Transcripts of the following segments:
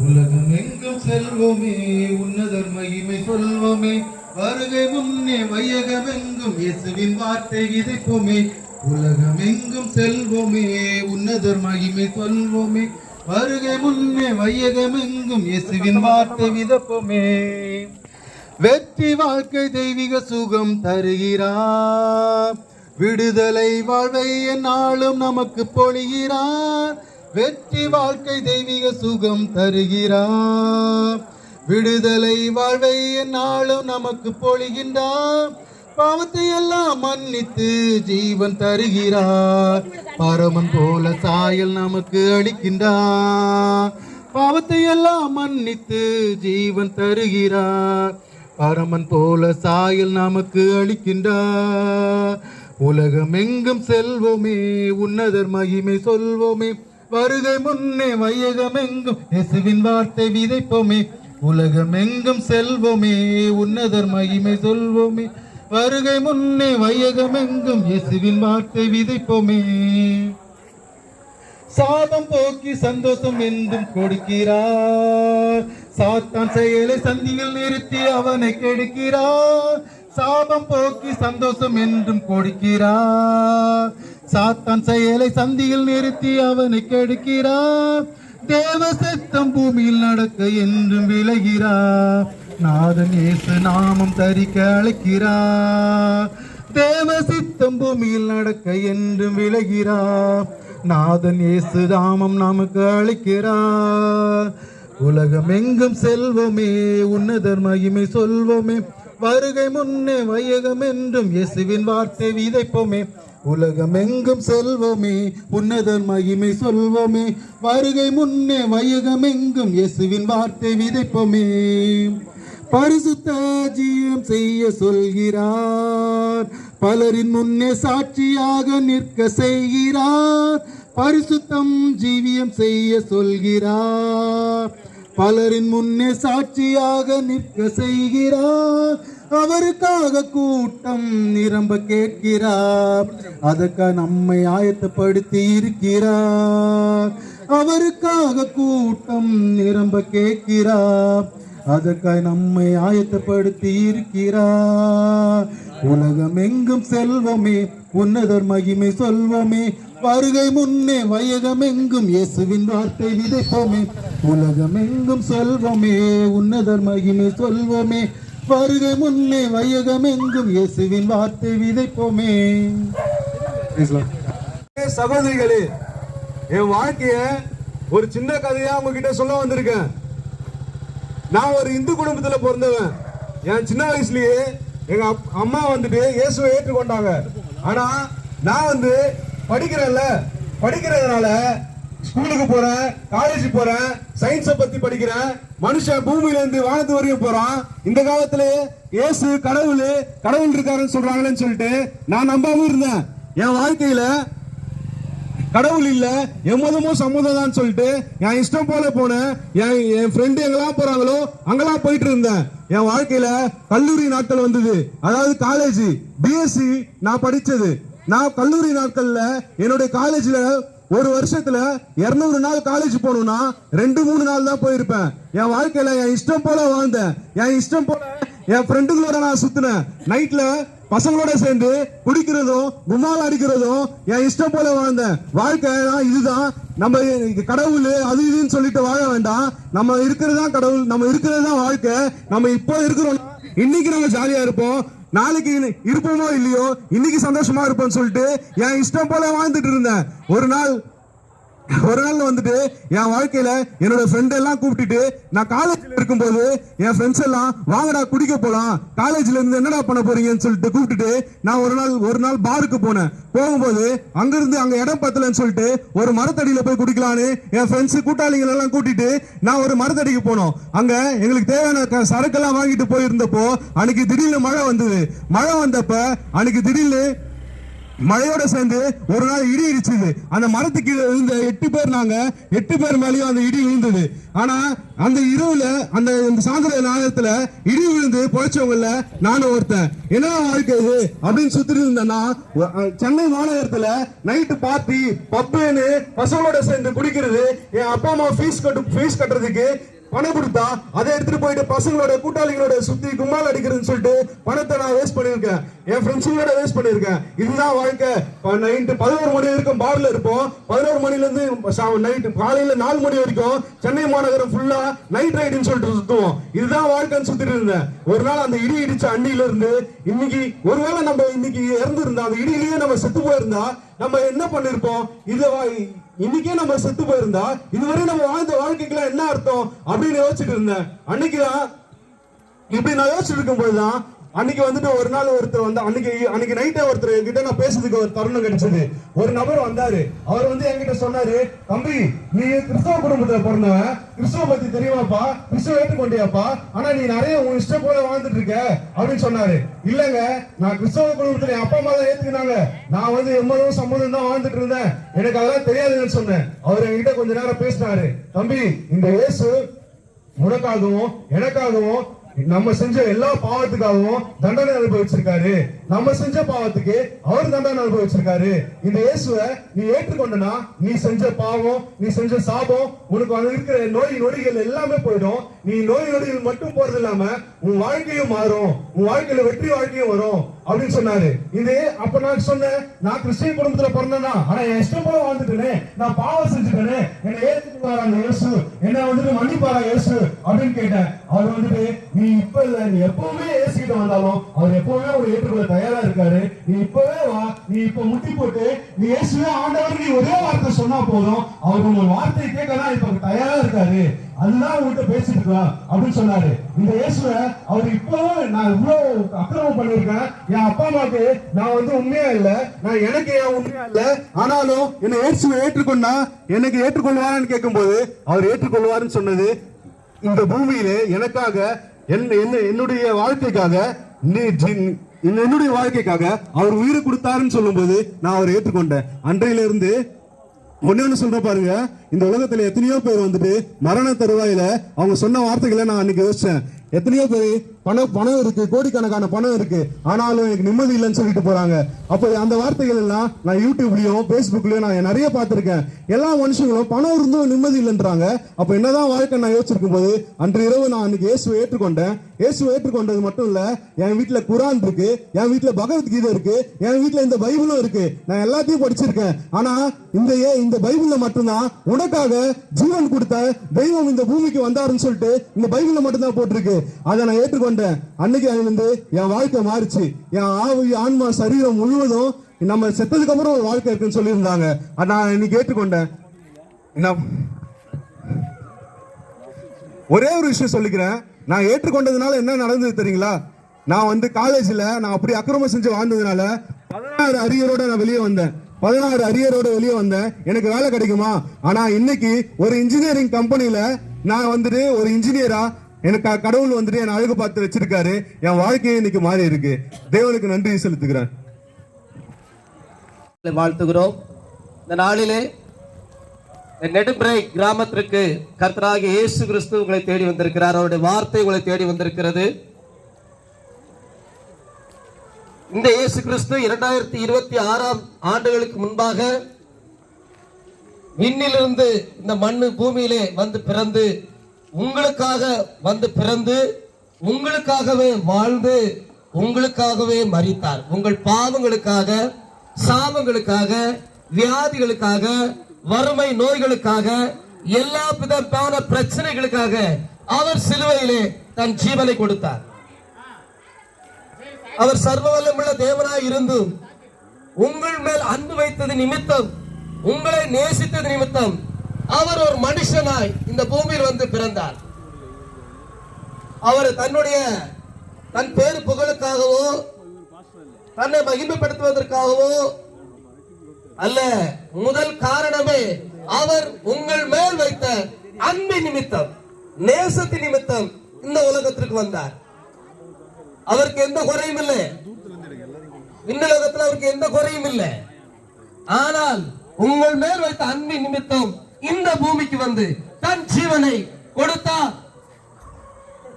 உலகம் எங்கும் செல்வோமே, உன்னதர் மகிமை சொல்வோமே. வருகை முன்னே வையகம் எங்கும் இயேசுவின் வார்த்தை விதைப்போமே. உலகம் எங்கும் செல்வோமே, உன்னதர் மகிமை சொல்வோமே. வருகை முன்னே வையகம் எங்கும் இயேசுவின் வார்த்தை விதைப்போமே. வெற்றி வாழ்க்கை தெய்வீக சுகம் தருகிறார், விடுதலை வாழ்வை எந்நாளும் நமக்கு பொழிகிறார். வெற்றி வாழ்க்கை தெய்வீக சுகம் தருகிறார், விடுதலை வாழ்வை எந்நாளும் நமக்கு பொழிகின்றார். பாவத்தை எல்லாம் மன்னித்து ஜீவன் தருகிறார், பரமன் போல சாயல் நமக்கு அளிக்கின்றார். பாவத்தை எல்லாம் மன்னித்து ஜீவன் தருகிறார், பரமன் போல சாயல் நமக்கு அளிக்கின்றார். உலகம் எங்கும் செல்வோமே, உன்னதர் மகிமை சொல்வோமே. வருகை முன்னே வையகம் எங்கும் இயேசுவின் வார்த்தை விதைப்போமே. உலகம் எங்கும் செல்வோமே, உன்னதர் மகிமை சொல்வோமே. வருகை முன்னே வையகம் எங்கும் இயேசுவின் வார்த்தை விதைப்போமே. சாபம் போக்கி சந்தோஷம் என்றும் கொடுக்கிறார், சாத்தான் செயலை சந்தியில் நிறுத்தி அவனை கெடுக்கிறார். சாபம் போக்கி சந்தோஷம் என்றும் கொடுக்கிறார், சாத்தான் செயலை சந்தியில் நிறுத்தி அவனை கெடுக்கிறார். தேவ சித்தம் பூமியில் நடக்க என்றும் விளைகிறார், நாதன் இயேசு நாமம் தரிக்க அழைக்கிறார். தேவ சித்தம் பூமியில் நடக்க என்றும் விளைகிறார், நாதன் இயேசு நாமம் நமக்கு அழைக்கிறார். உலகம் எங்கும் செல்வோமே, உன்னதர் மகிமை சொல்வோமே. வருகை முன்னே வையகம் என்றும் இயேசுவின் வார்த்தை விதைப்போமே. உலகம் எங்கும் செல்வோமே, உன்னதர் மகிமை சொல்வோமே. வருகை முன்னே வையகம் எங்கும் இயேசுவின் வார்த்தை விதைப்போமே. பரிசுத்த ஜீவம் செய்ய சொல்கிறார், பலரின் முன்னே சாட்சியாக நிற்க செய்கிறார். பரிசுத்தம் ஜீவியம் செய்ய சொல்கிறார், பலரின் முன்னே சாட்சியாக நிற்க செய்கிறார். அவருக்காக கூட்டம் நிரம்ப கேட்கிறார், அதற்காக நம்மை ஆயத்தப்படுத்தி இருக்கிறார். அவருக்காக கூட்டம் நிரம்ப கேட்கிறார், அதற்காக நம்மை ஆயத்தப்படுத்தி இருக்கிறார். உலகம் எங்கும் செல்வோமே, உன்னதர் மகிமை சொல்வோமே. வருகை முன்னே வையகம் எங்கும் இயேசுவின் வார்த்தை விதைப்போமே. உலகம் எங்கும் செல்வோமே, உன்னதர் மகிமை சொல்வோமே. வருகை முன்னே வையகம் எங்கும் இயேசுவின் வார்த்தை விதைப்போமே. சகோதரிகளே, என் வாழ்க்கைய ஒரு சின்ன கதையா உங்ககிட்ட சொல்ல வந்திருக்கேன். நான் ஒரு இந்து குடும்பத்துல பிறந்தவன். என் சின்ன வயசுலயே எங்க அம்மா வந்துட்டு இயேசுவை ஏற்றுக்கொண்டாங்க. ஆனா நான் படிக்கிறேன்ல, படிக்கிறதுனால ஸ்கூலுக்கு போறேன், காலேஜ் போறேன், சயின்ஸை பத்தி படிக்கிறேன். மனுஷன் பூமியில இருந்து வானத்து வரையும் போறான். இந்த காலத்துல இயேசு கடவுள் இருக்காருன்னு சொல்றாங்களேன்னு சொல்லிட்டு நான் நம்பாம இருந்தேன். என் வாழ்க்கையில கடவுள் இல்ல, எம்மதமும் சம்மதம் தான் சொல்லிட்டு என் இஷ்டம் போல போனேன். என் ஃப்ரெண்டு எங்கெல்லாம் போறாங்களோ அங்கெல்லாம் போயிட்டு இருந்தேன். என் வாழ்க்கையில கல்லூரி நாட்கள் வந்தது, அதாவது காலேஜ் பிஎஸ்சி நான் படிச்சது. நான் கல்லூரி நாட்கள்ல என்னுடைய காலேஜ்ல ஒரு வருஷத்துல 200 நாள் காலேஜ் போகணும்னா 2-3 நாள் தான் போயிருப்பேன். என் வாழ்க்கையில என் இஷ்டம் போல வாழ்ந்தேன். என் இஷ்டம் போல என் ஃப்ரெண்டுகளோட நான் சுத்தினேன். நைட்ல பசங்களோட சேர்ந்து குடிக்கிறதும் கும்மால் அடிக்கிறதும் என் இஷ்டம் போல வாழ்ந்தேன். வாழ்க்கை இதுதான். நம்ம கடவுள் அது இதுன்னு சொல்லிட்டு வாழ வேண்டாம். நம்ம இருக்கிறது தான் கடவுள், நம்ம இருக்கிறது தான் வாழ்க்கை. நம்ம இப்போ இருக்கிறோம், இன்னைக்கு நம்ம ஜாலியா இருப்போம், நாளைக்கு இருப்போமோ இல்லையோ இன்னைக்கு சந்தோஷமா இருப்போம்னு சொல்லிட்டு என் இஷ்டம் போல வாழ்ந்துட்டு இருந்தேன். ஒரு நாள் வந்துட்டு என் வாழ்க்கையில என்னோட ஃப்ரெண்ட் எல்லாம் கூப்பிட்டுட்டு, நான் காலேஜ்ல இருக்கும்போது என் ஃப்ரெண்ட்ஸ் எல்லாம் வாங்கடா குடிக்க போலாம், காலேஜ்ல இருந்து என்னடா பண்ண போறீங்கன்னு சொல்லிட்டு கூப்பிட்டுட்டு நான் ஒரு நாள் பாருக்கு போனேன். போகும்போது அங்க இடம் பத்தலன்னு சொல்லிட்டு ஒரு மரத்தடியில போய் குடிக்கலான்னு என் ஃப்ரெண்ட்ஸ் கூட்டாளிகள் எல்லாம் கூட்டிட்டு நான் ஒரு மரத்தடிக்கு போனோம். அங்க எங்களுக்கு தேவையான சரக்கெல்லாம் வாங்கிட்டு போயிருந்தப்போ அன்னைக்கு திடீர்னு மழை வந்தது. மழை வந்தப்ப அன்னைக்கு திடீர்னு மழையோட சேர்ந்து ஒரு நாள் இடி இடிச்சது. அந்த மரத்துக்கு இருந்த 8 பேர், நாங்க 8 பேர் மேலேயும் அந்த இடி விழுந்தது. ஆனா அந்த இரவுல அந்த சாயந்தர நேரத்துல இடி விழுந்து பொழைச்சவங்கல நானும் ஒருத்தன். என்ன வாழ்க்கை இது அப்படின்னு சுத்திட்டு இருந்தேன்னா, சென்னை மாநகரத்துல நைட்டு பார்ட்டி பப்புன்னு பசங்களோட சேர்ந்து குடிக்கிறது, என் அப்பா அம்மா ஃபீஸ் கட்டுறதுக்கு பணம் கொடுத்தா அதை எடுத்துட்டு போயிட்டு பசங்களோட கூட்டாளிகளோட சுத்தி கும்மால் அடிக்கிறதுன்னு சொல்லிட்டு பணத்தை நான் வேஸ்ட் பண்ணிருக்கேன். என் ஃப்ரெண்ட்ஸுங்களோட வேஸ்ட் பண்ணிருக்கேன். இதுதான் வாழ்க்கை. நைட்டு 11 மணி வரைக்கும் பார்ல இருப்போம். 11 மணில இருந்து நைட்டு காலையில 4 மணி வரைக்கும் சென்னை மாநகரம் ஃபுல்லா நைட் ரைடுன்னு சொல்லிட்டு சுத்துவோம். இதுதான் வாழ்க்கைன்னு சுத்திட்டு இருந்தேன். ஒரு நாள் அந்த இடி இடிச்ச அண்ணில இருந்து இன்னைக்கு, ஒருவேளை நம்ம இன்னைக்கு இறந்துருந்தா, அந்த இடியிலேயே நம்ம செத்து போயிருந்தா நம்ம என்ன பண்ணிருப்போம்? இன்னைக்கே நம்ம செத்து போயிருந்தா இதுவரை நம்ம வாழ்ந்த வாழ்க்கைக்குலாம் என்ன அர்த்தம் அப்படின்னு யோசிச்சுட்டு இருந்தேன். அன்னைக்குதான் இப்படி நான் யோசிச்சுட்டு இருக்கும் போதுதான் அன்னைக்கு வந்துட்டு ஒரு நாள் ஒருத்தர் வந்து அன்னைக்கு நைட்டே ஒருத்தர் என்கிட்ட நான் பேசுறதுக்கு ஒரு தருணம் கிடைச்சது. ஒரு நபர் வந்தாரு. அவர் வந்து என்கிட்ட சொன்னாரு, தம்பி நீ கிறிஸ்தவ குடும்பத்துல பிறந்தவன், கிறிஸ்தவ பத்தி தெரியுமாப்பா, கிறிஸ்தவ ஏற்றுக்கொண்டியாப்பா, ஆனா நீ நிறைய உன் இஷ்டம் போல வாழ்ந்துட்டு இருக்க அப்படின்னு சொன்னாரு. இல்லங்க, நான் கிறிஸ்தவ குடும்பத்துல என் அப்பா அம்மா தான் ஏத்துக்கினாங்க, நான் வந்து எம்மதும் சம்மதம் தான் வாழ்ந்துட்டு இருந்தேன், எனக்கு அதெல்லாம் தெரியாதுன்னு சொன்னேன். அவர் என்கிட்ட கொஞ்ச நேரம் பேசினாரு. தம்பி, இந்த இயேசு உனக்காகவும் எனக்காகவும் நம்ம செஞ்ச எல்லா பாவத்துக்காகவும் தண்டனை அனுபவிச்சிருக்காரு. நம்ம செஞ்ச பாவத்துக்கு அவர் தண்டனை அனுபவிச்சிருக்காரு. இந்த இயேசுவை நீ ஏற்றுக்கொண்டனா நீ செஞ்ச பாவம், நீ செஞ்ச சாபம், உனக்கு இருக்கிற நோய் நொடிகள் எல்லாமே போயிடும். நீ நோய் நொடிகள் மட்டும் போறது இல்லாம உன் வாழ்க்கையும் மாறும், உன் வாழ்க்கையில வெற்றி வாழ்க்கையும் வரும் அப்படின்னு சொன்னாரு. இது அப்ப நான் சொன்னேன், நான் கிறிஸ்டிய குடும்பத்துல பிறந்தேன்னா, ஆனா என் இஷ்டம் போல வாழ்ந்துட்டேனே, நான் பாவம் செஞ்சுட்டேனே, என்னை ஏற்றுக்குவாரா இயேசு, என்ன வந்துட்டு மன்னிப்பாரா இயேசு அப்படின்னு கேட்டேன். அவர் வந்துட்டு, நீ இப்ப இல்ல, நீ எப்பவுமே ஏசிக்கிட்ட வந்தாலும் அவர் எப்பவுமே ஒரு ஏற்றுக்கொள்ள தயாரா இருக்காரு. நீ இப்பவே வா, நீ இப்ப முட்டி போட்டு நீ இயேசுவே ஆண்டவர் நீ ஒரே வார்த்தை சொன்னா போதும், அவர் உங்க வார்த்தையை கேட்கலாம் இப்ப தயாரா இருக்காரு, அதுதான் உங்கள்கிட்ட பேசிட்டு இருக்கலாம் அப்படின்னு சொன்னாரு. இந்த இயேசுவை அவர் இப்போ நான் இவ்வளவு அக்கிரமம் பண்ணிருக்கேன், என் அப்பா அம்மாக்கு நான் வந்து உண்மையா இல்ல, நான் எனக்கு ஏன் உண்மையா இல்ல, ஆனாலும் என்ன இயேசுவை ஏற்றுக்கொண்டா எனக்கு ஏற்றுக்கொள்வாரான்னு கேட்கும் போது அவர் ஏற்றுக்கொள்வாருன்னு சொன்னது, இந்த பூமியிலே எனக்காக என்னுடைய வாழ்க்கைக்காக என்னுடைய வாழ்க்கைக்காக அவர் உயிரை கொடுத்தாருன்னு சொல்லும் போது நான் அவரை ஏற்றுக்கொண்டேன். அன்றையில இருந்து ஒன்னு சொல்ற பாருங்க, இந்த உலகத்துல எத்தனையோ பேர் வந்துட்டு மரண தருவாயில அவங்க சொன்ன வார்த்தைகளை நான் அன்னைக்கு யோசிச்சேன். எத்தனையோ பேர் பணம் இருக்கு, கோடிக்கணக்கான பணம் இருக்கு, ஆனாலும் எனக்கு நிம்மதி இல்லைன்னு சொல்லிட்டு போறாங்க. அப்போ அந்த வார்த்தைகள் எல்லாம் நான் யூடியூப்லயும் பேஸ்புக்லயும் நான் நிறைய பார்த்திருக்கேன். எல்லா மனுஷங்களும் பணம் இருந்தும் நிம்மதி இல்லைன்றாங்க. அப்ப என்னதான் வாழ்க்கை நான் யோசிச்சிருக்கும் போது அன்று இரவு நான் அன்னைக்கு இயேசுவை ஏற்றுக்கொண்டேன். இயேசுவை ஏற்றுக்கொண்டது மட்டும் இல்ல, என் வீட்டுல குரான் இருக்கு, என் வீட்டுல பகவத்கீதை இருக்கு, என் வீட்டுல இந்த பைபிளும் இருக்கு, நான் எல்லாத்தையும் படிச்சிருக்கேன். ஆனா இந்த பைபிள்ல மட்டும்தான் உனக்காக ஜீவன் கொடுத்த தெய்வம் இந்த பூமிக்கு வந்தாருன்னு சொல்லிட்டு இந்த பைபிள்ல மட்டும்தான் போட்டிருக்கு. அதை நான் ஏற்றுக்கொண்டேன். அன்னைக்கு இருந்து என் வாழ்க்கை மாறிச்சு. என் ஆவி ஆன்மா சரீரம் முழுவதும் நம்ம செத்ததுக்கு அப்புறம் ஒரு வாழ்க்கை இருக்குன்னு சொல்லி இருந்தாங்க. நான் இன்னைக்கு ஏற்றுக்கொண்டேன். ஒரே ஒரு விஷயம் சொல்லிக்கிறேன், நான் ஏற்றுக்கொண்டதுனால என்ன நடந்தது தெரியுங்களா? நான் வந்து காலேஜ்ல நான் அப்படி அக்கிரமம் செஞ்சு வாழ்ந்ததுனால 16 அரியரோட நான் வெளியே வந்தேன். 16 அரியரோட வெளியே வந்தேன். எனக்கு வேலை கிடைக்குமா? ஆனா இன்னைக்கு ஒரு இன்ஜினியரிங் கம்பெனில நான் வந்துட்டு ஒரு இன்ஜினியரா எனக்கு கடவுள் வந்துட்டு என் அழகு பார்த்து வச்சிருக்காரு. என் வாழ்க்கையை இன்னைக்கு மாறி இருக்கு. தேவனுக்கு நன்றி செலுத்துகிறேன். வாழ்த்துகிறோம். இந்த நாளிலே நெடும்பிறை கிராமத்திற்கு கர்த்தராகிய இயேசு கிறிஸ்து உங்களை தேடி வந்திருக்கிறார். அவருடைய வார்த்தை உங்களை தேடி வந்திருக்கிறது. இந்த இயேசு கிறிஸ்து 2026 ஆண்டுகளுக்கு முன்பாக விண்ணிலிருந்து இந்த மண்ணு பூமியிலே வந்து பிறந்து உங்களுக்காக வந்து பிறந்து உங்களுக்காகவே வாழ்ந்து உங்களுக்காகவே மரித்தார். உங்கள் பாவங்களுக்காக, சாபங்களுக்காக, வியாதிகளுக்காக, வறுமை நோய்களுக்காக, எல்லா விதமான பிரச்சனைகளுக்காக அவர் சிலுவையிலே தன் ஜீவனை கொடுத்தார். அவர் சர்வவல்லமுள்ள தேவனாய் இருந்தும் உங்கள் மேல் அன்பு வைத்தது நிமித்தம், உங்களை நேசித்தது நிமித்தம் அவர் ஒரு மனுஷனாய் இந்த பூமியில் வந்து பிறந்தார். அவர் தன் பேரு புகழுக்காகவோ தன்னை மகிமைப்படுத்துவதற்காகவோ அல்ல, முதல் காரணமே அவர் உங்கள் மேல் வைத்த அன்பு நிமித்தம், நேசத்தின் நிமித்தம் இந்த உலகத்திற்கு வந்தார். அவருக்கு எந்த குறையும் இல்லை. விண்ணுலகத்தில் அவருக்கு எந்த குறையும் இல்லை. ஆனால் உங்கள் மேல் வைத்த அன்பின் நிமித்தம் இந்த பூமிக்கு வந்து தன் ஜீவனை கொடுத்தார்.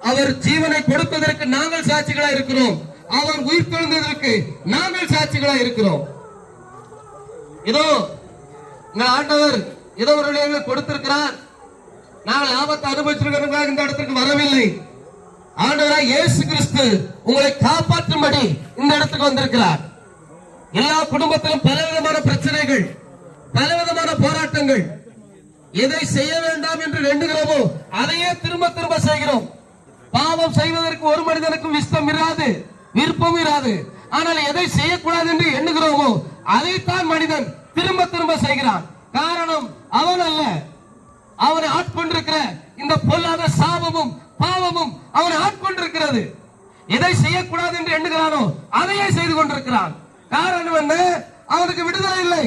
அவர் ஜீவனை கொடுப்பதற்கு நாங்கள் சாட்சிகளா இருக்கிறோம். அவர் உயிர் தெழுந்ததற்கு நாங்கள் சாட்சிகளா இருக்கிறோம். இதோ ஆண்டவர் ஏதோ ஒரு கொடுத்திருக்கிறார். நாங்கள் ஆபத்தை அனுபவிச்சிருக்கிறோம், இந்த இடத்துக்கு வரவில்லை. ஆண்டவராய் இயேசு கிறிஸ்து உங்களை காப்பாற்றும்படி இந்த இடத்துக்கு வந்திருக்கிறார். எல்லா குடும்பத்திலும் பலவிதமான பிரச்சனைகள், பலவிதமான போராட்டங்கள். எதை செய்ய வேண்டாம் என்று எண்ணுகிறோமோ அதையே திரும்ப திரும்ப செய்கிறோம். பாவம் செய்வதற்கு ஒரு மனிதனுக்கும் இஷ்டம் இராது, விருப்பம் இராது. ஆனால் எதை செய்யக்கூடாது என்று எண்ணுகிறோமோ அதைத்தான் மனிதன் திரும்ப திரும்ப செய்கிறான். காரணம் அவன் அல்ல, அவனை ஆட்கொண்டிருக்கிற இந்த பொல்லாத சாபமும் பாவமும் அவனை ஆட்கொண்டிருக்கிறது. எதை செய்யக்கூடாது என்று எண்ணுகிறானோ அதையே செய்து கொண்டிருக்கிறான். காரணம் என்ன? அவனுக்கு விடுதலை இல்லை.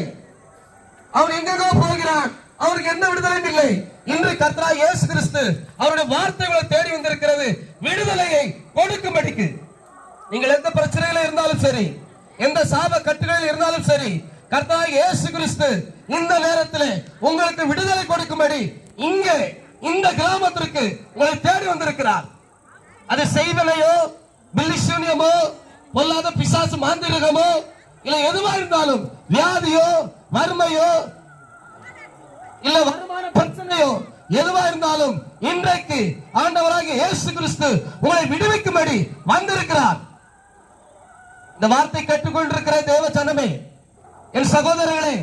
அவன் எங்கெங்கோ போகிறான், அவருக்கு எந்த விடுதலையும் இல்லை. இன்று கர்த்தராகிய இயேசு கிறிஸ்து அவருடைய வார்த்தைகளை தேடி வந்திருக்கிறது விடுதலையை கொடுக்கும்படிக்கு. நீங்கள் எந்த பிரச்சனையில இருந்தாலும் சரி, எந்த சாப கட்டுகளில் இருந்தாலும் சரி, கர்த்தராகிய இயேசு கிறிஸ்து இந்த நேரத்தில் உங்களுக்கு விடுதலை கொடுக்கும்படி இங்கே இந்த கிராமத்திற்கு உங்களை தேடி வந்திருக்கிறார். அது செய்வனையோ, பில்லிசூனியமோ, பொல்லாத பிசாசு மாந்திரிகமோ, இல்ல எதுவா இருந்தாலும், வியாதியோ, வறுமையோ, இல்ல வருமான பிரச்சனையோ, எதுவா இருந்தாலும் இன்றைக்கு ஆண்டவராகிய இயேசு கிறிஸ்து உங்களை விடுவிக்கும்படி வந்திருக்கிறார். இந்த வார்த்தை கேட்டுக்கொண்டிருக்கிற தேவ ஜனமே, என் சகோதரர்களே,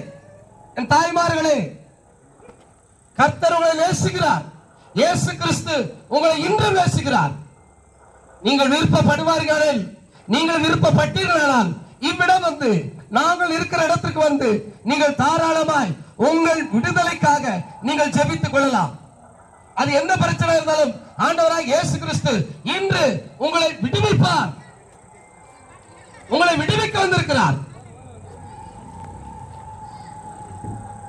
என் தாய்மார்களே, கர்த்தர் உங்களை நேசிக்கிறார். இயேசு கிறிஸ்து உங்களை இன்றும் நேசிக்கிறார். நீங்கள் விருப்பப்படுவார்கள், நீங்கள் விருப்பப்பட்டீர்களானால் இவ்விடம் வந்து, நாங்கள் இருக்கிற இடத்துக்கு வந்து நீங்கள் தாராளமாய் உங்கள் விடுதலைக்காக நீங்கள் ஜெபித்துக் கொள்ளலாம். அது எந்த பிரச்சனை இருந்தாலும் ஆண்டவராகிய இயேசு கிறிஸ்து இன்று உங்களை விடுவிப்பார். உங்களை விடுவிக்க வந்திருக்கிறார்.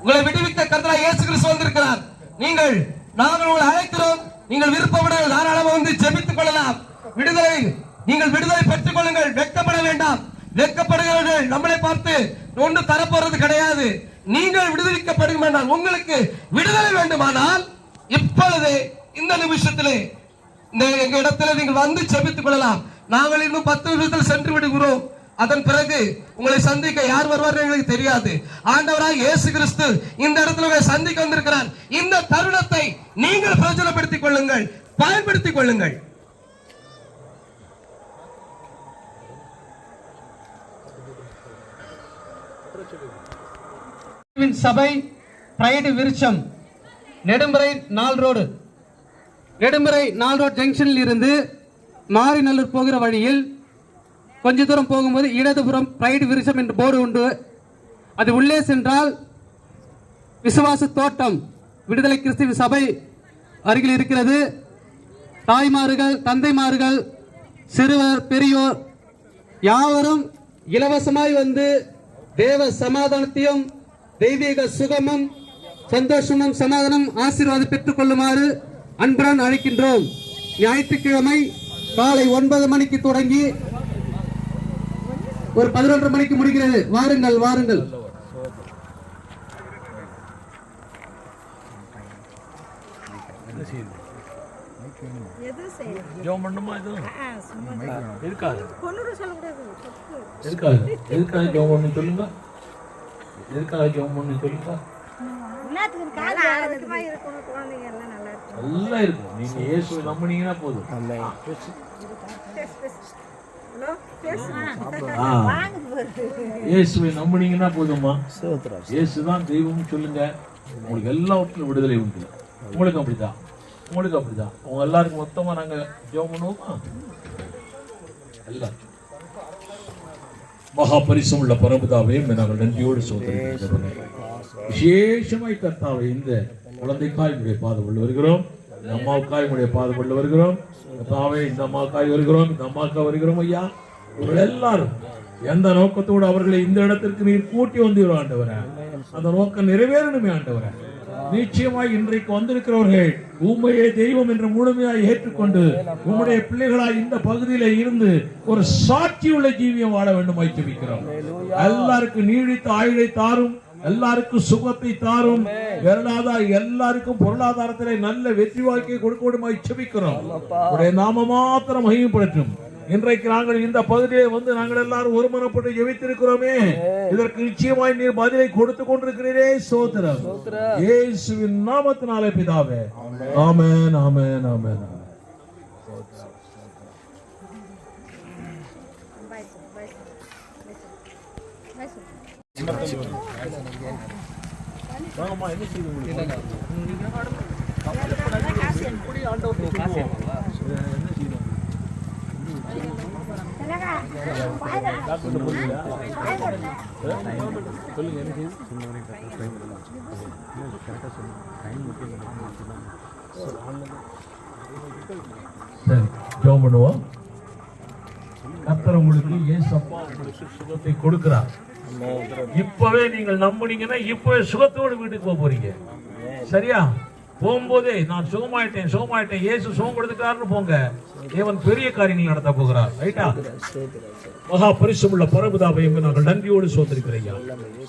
உங்களை விடுவிக்க கர்த்தராகிய இயேசு கிறிஸ்து வந்திருக்கிறார். நாங்கள் உங்களை அழைக்கிறோம். நீங்கள் விருப்பப்படுங்கள், தாராளமாக வந்து ஜெபித்துக் கொள்ளலாம். விடுதலை, நீங்கள் விடுதலை பெற்றுக் கொள்ளுங்கள். வெட்கப்பட வேண்டாம். வெட்கப்படுகிறவர்கள் நம்மளை பார்த்து ஒன்று தரப்போறது கிடையாது. நீங்கள் விடுதலைக்கப்படுங்கள். உங்களுக்கு விடுதலை வேண்டுமானால் இப்பொழுதே இந்த நிமிஷத்திலே எங்க இடத்துல நீங்கள் வந்து ஜெபித்துக் கொள்ளலாம். நாங்கள் இன்னும் 10 நிமிஷத்தில் சென்று விடுகிறோம். அதன் பிறகு உங்களை சந்திக்க யார் வருவார்கள் எங்களுக்கு தெரியாது. ஆண்டவராகிய இயேசு கிறிஸ்து இந்த இடத்துல உங்களை சந்திக்க வந்திருக்கிறார். இந்த தருணத்தை நீங்கள் பிரயோஜனப்படுத்திக் கொள்ளுங்கள், பயன்படுத்திக் கொள்ளுங்கள். சபை பிரைடு விருட்சம், நெடும்பறை 4 ரோடு, நெடும்பறை 4 ரோடு ஜங்ஷனில் இருந்து மாரிநல்லூர் போகிற வழியில் கொஞ்ச தூரம் போகும்போது இடதுபுறம் பிரைடு விருட்சம் என்ற போர்டு உண்டு. அது உள்ளே சென்றால் விசுவாச தோட்டம் விடுதலை கிறிஸ்துவ சபை அருகில் இருக்கிறது. தாய்மார்கள், தந்தைமார்கள், சிறுவர், பெரியோர் யாவரும் இலவசமாய் வந்து தேவ சமாதானத்தையும் தெய்வீக சுகமும் சந்தோஷமும் சமாதானம் ஆசீர்வாதம் பெற்றுக் கொள்ளுமாறு அன்புடன் அழைக்கின்றோம். ஞாயிற்றுக்கிழமை காலை 9 மணிக்கு தொடங்கி ஒரு 11 மணிக்கு முடிக்கிறது. வாருங்கள், வாருங்கள். நல்லா இருக்கும். நீங்க இயேசுவை நம்பினீங்கன்னா போதும். இயேசுவை நம்பினீங்கன்னா போதுமா? இயேசுதான் தெய்வம் சொல்லுங்க, உங்களுக்கு எல்லாவற்றிலும் விடுதலை உண்டு. உங்களுக்கு அப்படிதான், உங்களுக்கு அப்படிதான். உங்க எல்லாருக்கும் மொத்தமா நாங்க ஜெபம் பண்ணுவோமா? எல்லாரும் மகா பரிசும் உள்ள பரமபிதாவே, நாங்கள் நன்றியோடு சோதனை விசேஷமாய் கர்த்தாவை இந்த குழந்தைக்காய் உடைய பாதம் கொண்டு வருகிறோம். இந்த அம்மாவுக்காய் உடைய பாதம் கொண்டு வருகிறோம். கர்த்தாவே, இந்த அம்மாவுக்காய் வருகிறோம், இந்த அம்மாவுக்காய் வருகிறோம். ஐயா, இவர்கள் எல்லாரும் எந்த நோக்கத்தோடு அவர்களை இந்த இடத்திற்கு நீர் கூட்டி வந்தீரோ ஆண்டவரே, அந்த நோக்கம் நிறைவேறணுமே ஆண்டவரே. நிச்சயமாய் இன்றைக்கு வந்திருக்கிறவர்கள் உண்மையே தெய்வம் என்று முழுமையாய் ஏற்றுக்கொண்டு உம்முடைய பிள்ளைகளாய் இந்த பகுதியில இருந்து ஒரு சாட்சியுள்ள ஜீவியம் வாழ வேண்டும் ஜெபிக்கிறோம். எல்லாருக்கும் நீடித்த ஆயுளை தாரும், எல்லாருக்கும் சுகத்தை தாரும், எல்லாருக்கும் பொருளாதாரத்திலே நல்ல வெற்றி வாழ்க்கையை கொடுக்க வேண்டுமாய் ஜெபிக்கிறோம். உடைய நாம மாத்திரம் மகிமைப்படட்டும். இன்றைக்கு நாங்கள் இந்த பகுதியை வந்து நாங்கள் எல்லாரும் ஒருமனப்பட்டு ஜெபித்திருக்கிறோமே, இதற்கு நிச்சயமாய் நீர் பதிலை கொடுத்து கொண்டிருக்கிறீரே. ஸ்தோத்திரம். இயேசுவின் நாமத்தினாலே பிதாவே, ஆமென், ஆமென், ஆமென். ஜெபம் பண்ணுவோம். கர்த்தர் உங்களுக்கு இயேசப்பா உங்களுக்கு சுகத்தை கொடுக்கிறார். இப்பவே நீங்கள் நம்புனீங்கன்னா இப்பவே சுகத்தோடு வீட்டுக்கு போக போறீங்க. சரியா? போகும்போதே நான் சுகமாயிட்டேன் இயேசு சுகம் கொடுத்துட்டாருன்னு போங்க. தேவன் பெரிய காரியங்கள் நடத்த போகிறார். ரைட்டா? மகா பரிசுமுள்ள பரமபிதாவை நாங்கள் நன்றியோடு சோதரிக்கிறோம் ஐயா.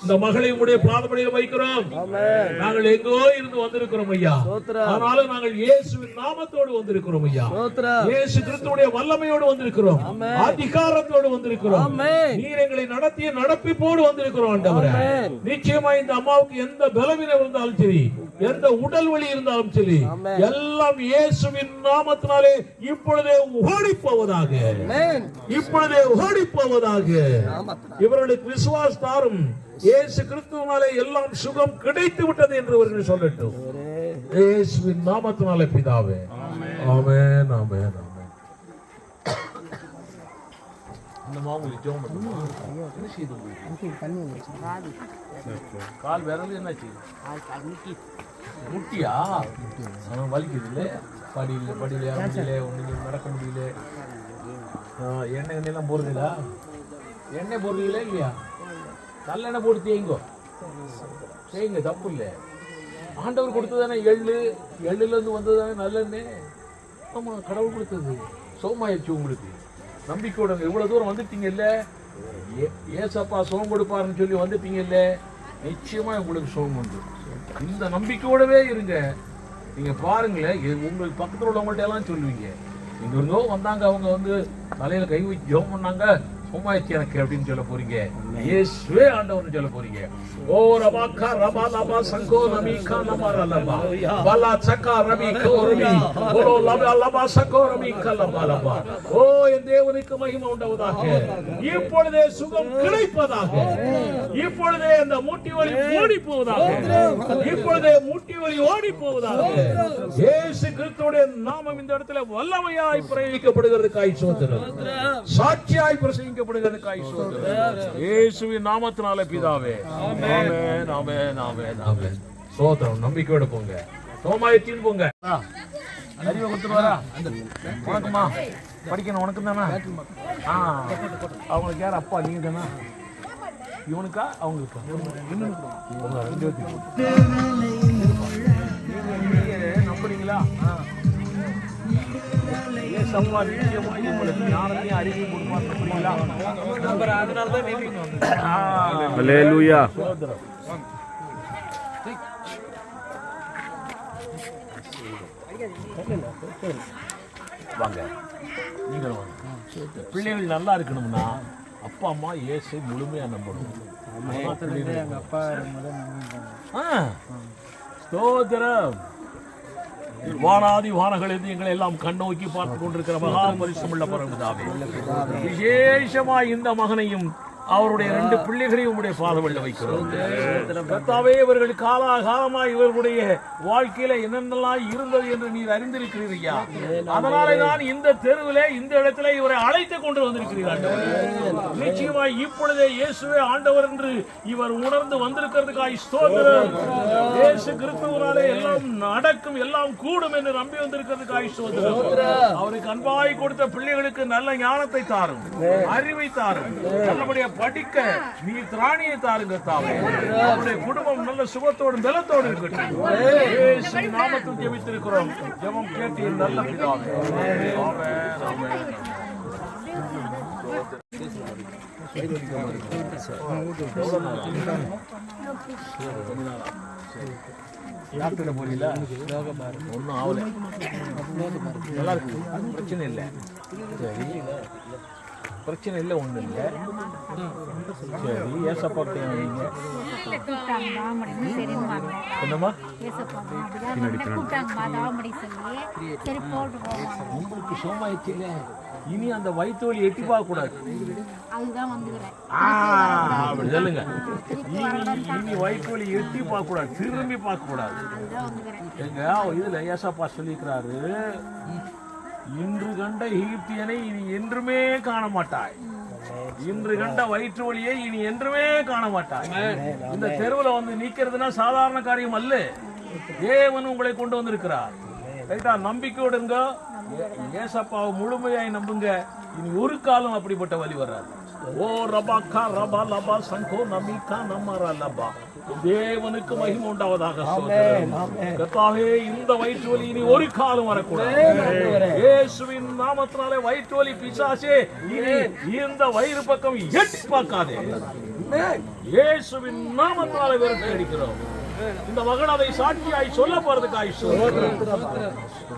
இந்த மகளை உடைய பாதப்படியில் வைக்கிறோம். நாங்கள் எங்கோ இருந்து வந்திருக்கிறோம் ஐயா. ஆனாலும் நாங்கள் இயேசுவின் நாமத்தோடு வந்திருக்கிறோம் ஐயா. இயேசு கிறிஸ்துவுடைய வல்லமையோடு வந்திருக்கிறோம், அதிகாரத்தோடு வந்திருக்கிறோம். நீர் எங்களை நடத்திய நடப்பிப்போடு வந்திருக்கிறோம் ஆண்டவரே. நிச்சயமா இந்த அம்மாவுக்கு எந்த பலவீனம் இருந்தாலும் சரி, எந்த உடல் வலி இருந்தாலும் சரி, எல்லாம் இயேசுவின் நாமத்தினாலே இப்பொழுதே ஓடி போவதாக, இப்பொழுதே ஓடி போவதாக. இவர்களுக்கு விசுவாசத்தாரும் இயேசு கிறிஸ்துவினாலே எல்லாம் சுகம் கிடைத்து விட்டது என்று இவர்கள் சொல்லட்டும். இயேசுவின் நாமத்தினாலே பிதாவே, ஆமென், ஆமென், ஆமென். கால் விரல் என்னாச்சு? முட்டியா? வலிக்குது இல்ல? படியில ஏற முடியல, ஒண்ணு நடக்க முடியல. எண்ணெய் எல்லாம் போடுறீங்களா? எண்ணெய் போடுறீங்களா இல்லையா? நல்லெண்ணெய் போட்டு தேய்ங்க, தப்பு இல்லை. ஆண்டவர் கொடுத்ததானே எள்ளுல இருந்து வந்ததானே நல்லெண்ணெய். ஆமா, கடவுள் கொடுத்தது. சோமாயிடுச்சு உங்களுக்கு. நம்பிக்கையோட இவ்வளவு தூரம் வந்துட்டீங்க இல்ல, ஏசப்பா சுகம் கொடுப்பாருன்னு சொல்லி வந்துட்டீங்க இல்ல, நிச்சயமா உங்களுக்கு சுகம் உண்டு. இந்த நம்பிக்கையோடவே இருங்க. நீங்க பாருங்களேன், உங்களுக்கு பக்கத்தில் உள்ளவங்கள்ட்ட எல்லாம் சொல்லுவீங்க, இங்க இருந்தோ வந்தாங்க, அவங்க வந்து தலையில கை வச்சு ஜெபம் பண்ணாங்க, சும்மாயிடுச்சு எனக்கு அப்படின்னு சொல்ல போறீங்க. இயேசுவே ஆண்டவர்னு சொல்ல போறீங்க. ஓ ரபாக்கா ரபா லபா சங்கோ ரமிகா லபா லபா வலா சக்கா ரமிகோ ரமி ஓ லபா லபா சங்கோ ரமிகா லபா லபா. ஓ என் தேவனுக்கு மகிமை உண்டாவதாக. இப்பொழுதே சுகம் கிடைப்பதாக. இப்பொழுதே அந்த மூட்டி வலி ஓடி போவதாக. இப்பொழுதே மூட்டி வலி ஓடி போவதாக. இயேசு கிறிஸ்துவுடைய நாமம் இந்த இடத்துல வல்லமையாய் பிரயோகிக்கப்படுகிறதுக்காய் ஸ்தோத்திரம். சாட்சியாய் பிரசங்கிக்கப்படுகிறதுக்காய் ஸ்தோத்திரம். இயேசுவின் நாமத்தினாலே பிதாவே, ஆமென், ஆமென், ஆமென், ஆமென். ஸ்தோத்திரம். நம்பிக்கையோட போங்க, சோமாயிடுச்சின்னு போங்க. அறிவை கொடுத்துட்டு வரா. உனக்குமா படிக்கணும்? உனக்கு தானே? அவங்களுக்கு யார் அப்பா? நீங்க தானே? இவனுக்கா அவங்களுக்கா? நம்புறீங்களா? வாங்க, நீங்களும் வாங்க. பிள்ளைகள் நல்லா இருக்கணும்னா அப்பா அம்மா இயேசு முழுமையா நம்பணும். ஸ்தோத்திரம். வானாதி வானங்களிலிருந்து எங்களை எல்லாம் கண்ணோக்கி பார்த்து கொண்டிருக்கிற மகா பரிசுமுள்ள பரமபிதாவே, விசேஷமாய் இந்த மகனையும் அவருடைய 2 பிள்ளைகளையும் உங்களுடைய பாதவெள்ள வைக்கிறோம். கர்த்தாவே, இவர்கள் காலகாலமாய் இவர்களுடைய வாழ்க்கையில என்னென்னலாம் இருந்தது என்று நீர் அறிந்திருக்கிறீர்களா. அதனாலே தான் இந்த தெருவிலே இந்த இடத்துல இவரை அழைத்து கொண்டு வந்திருக்கிறீர்கள். நிச்சயமாய் இப்பொழுதே இயேசுவே ஆண்டவர் என்று இவர் உணர்ந்து வந்திருக்கிறதுக்காய் ஸ்தோத்திரம். இயேசு கிறிஸ்துவினாலே எல்லாம் நடக்கும், எல்லாம் கூடும் என்று நம்பி வந்திருக்கிறதுக்காய் ஸ்தோத்திரம். அவருக்கு அன்பாய் கொடுத்த பிள்ளைகளுக்கு நல்ல ஞானத்தை தாரும், அறிவை தாரும், நல்லபடியா படிக்க நீ திராணியை தாருங்க தாவே. அவருடைய குடும்பம் நல்ல சுகத்தோடு பலத்தோடு இருக்கட்டும். இயேசுவின் நாமத்தில் ஜெபித்திருக்கிறோம். ஜெபம் கேட்டு நல்ல பிதாவே. ஆமென், ஆமென். டாக்டர் போறீங்களா? ஒன்றும் ஆகல, நல்லா இருக்கு, பிரச்சனை இல்லை. சரி, பிரச்சனை இல்லை, ஒன்றும் இல்லை. சரி, ஏசப்பா என்னம்மா உங்களுக்கு சோமாயிடுச்சு இல்லை? இனி அந்த வயிற்று வலி எட்டி பார்க்க கூடாது. அப்படி சொல்லுங்க. இனி வயிற்று வலி எட்டி பார்க்க கூடாது, திரும்பி பார்க்க கூடாது. எங்க இதுல ஏசப்பா சொல்லிக்கிறாரு, இன்று கண்ட எகிப்தியனை இனி என்றுமே காண மாட்டாய். இன்று கண்ட வயிற்று வலியை இனி என்றுமே காண மாட்டாய். இந்த தெருவில் வந்து நிக்கிறதுனா சாதாரண காரியம் அல்ல. தேவன் உங்களை கொண்டு வந்திருக்கிறார். நம்பிக்கையோடு இருங்க. ஏசப்பாவை முழுமையாய் நம்புங்க. இனி ஒரு காலம் அப்படிப்பட்ட வழி வராது. ஓ ரபா கா ரபா லபா சங்கோ நமிகா நம்மரா லபா. தேவனுக்கு மகிமை உண்டாவதாக. கர்த்தாவே, இந்த வயிற்று வலி இனி ஒரு காலம் வரக்கூடாது. இயேசுவின் நாமத்தினாலே வயிற்று வலி பிசாசே இனி இந்த வயிறு பக்கம் எட்டி பார்க்காதே. இயேசுவின் நாமத்தினாலே விரட்டி அடிக்கிறோம். இந்த மகன் அதை சாட்சியாய் சொல்ல போறதுக்காய்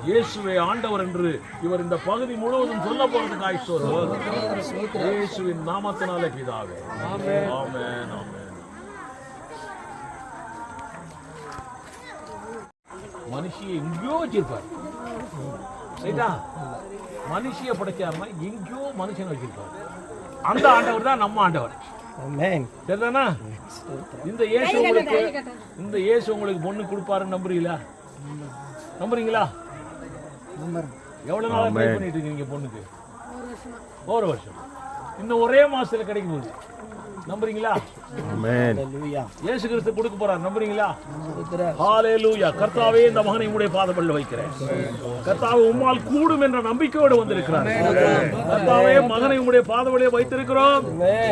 இயேசுவே ஆண்டவர் என்று இவர் இந்த பகுதி முழுவதும் சொல்ல போறதுக்காய் இயேசுவின் நாமத்தினாலே பிதாவே. ஆமென், ஆமென். மனுஷியை எங்கேயோ வச்சிருப்பார். சரிதா? மனுஷிய படைச்சாருன்னா எங்கேயோ மனுஷன் வச்சிருப்பார். அந்த ஆண்டவர் தான் நம்ம ஆண்டவர். சரிதானா? இந்த இயேசு உங்களுக்கு பொண்ணு கொடுப்பாருன்னு நம்புறீங்களா? நம்புறீங்களா? எவ்வளவு நாளா ட்ரை பண்ணிட்டு இருக்கீங்க பொண்ணுக்கு? ஒரு வருஷம். இன்னும் ஒரே மாசத்துல கிடைக்கும் போது நம்புறீங்களா? இயேசு கிறிஸ்து கொடுக்க போறார். நம்புறீங்களா? ஹல்லேலூயா. கர்த்தாவே, இந்த மகனை உம்முடைய பாதபடியில் வைக்கிறேன். கர்த்தாவே, உம்மால் கூடும் என்ற நம்பிக்கையோடு வந்திருக்கிறார். கர்த்தாவே, மகனை உம்முடைய பாதபடியில் வைத்திருக்கிறோம்.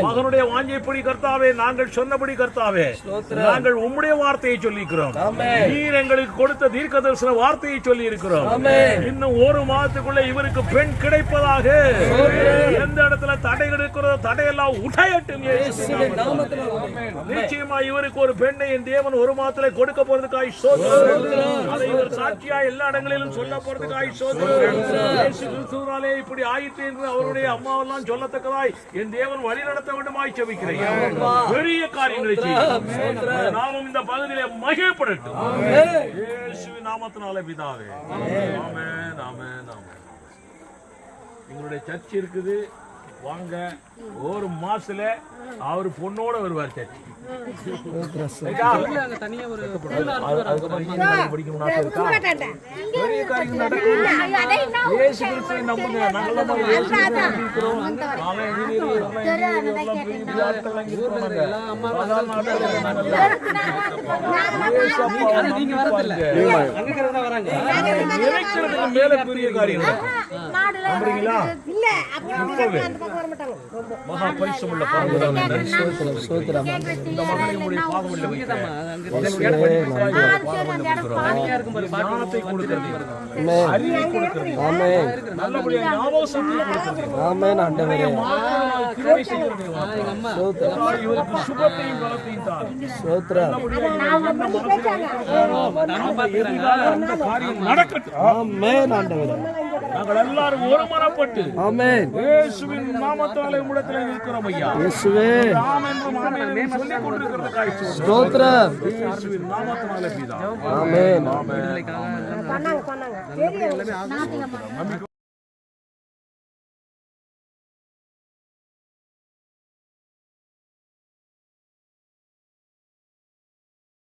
மகனுடைய வாஞ்சைப்படி கர்த்தாவே, நாங்கள் சொன்னபடி கர்த்தாவே, நாங்கள் உம்முடைய வார்த்தையை சொல்லியிருக்கிறோம். நீர் எங்களுக்கு கொடுத்த தீர்க்க தரிசன வார்த்தையை சொல்லி இருக்கிறோம். இன்னும் ஒரு மாதத்துக்குள்ள இவருக்கு பெண் கிடைப்பதாக. எந்த இடத்துல தடைகள் இருக்கிறதோ தடையெல்லாம் உடையட்டும். நிச்சயமா இவருக்கு ஒரு பெண்ணை என் தேவன் ஒரு மாதத்திலே கொடுக்க போறதுக்காய் ஸ்தோத்திரம். அதை இவர் சாட்சியா எல்லா இடங்களிலும் சொல்ல போறதுக்காய் ஸ்தோத்திரம். இயேசு கிறிஸ்துவினாலே இப்படி ஆயிற்று என்று அவருடைய அம்மாவெல்லாம் சொல்லத்தக்கதாய் என் தேவன் வழி நடத்த வேண்டுமாய் ஜெபிக்கிறேன். பெரிய காரியங்களை செய்யும். நாமும் இந்த பகுதியிலே மகிழப்படட்டும். இயேசுவின் நாமத்தினாலே பிதாவே. ஆமென், ஆமென், ஆமென். எங்களுடைய சர்ச் இருக்குது, வாங்க. ஒரு மாசத்துல அவர் பொண்ணோட வருவார் சர்ச். மேல பெரிய காரியம் நம்புறீங்களா? மகா பரிசுமுள்ள இந்த மகனுடைய பாதங்களில் வைக்கிறேன். ஞானத்தை கொடுக்கிறது, அறிவை கொடுக்கிறது, நல்லபடியாக ஞாபக சக்தியை கொடுக்கிறது, கிருபை செய்கிறது, இவருக்கு சுகத்தையும் பலத்தையும் தார். அந்த காரியம் நடக்கட்டும். நாங்கள் எல்லாரும் ஒரு மனப்பட்டு இயேசுவின் நாமத்தாலே உம்மிடத்திலே இருக்கிறோம் ஐயா. இயேசுவே, ஆமென் என்று சொல்லிக் கொண்டிருக்கிறதுக்காய் ஸ்தோத்திரம். இயேசுவின் நாமத்தாலே பிதா. ஆமென், ஆமென்.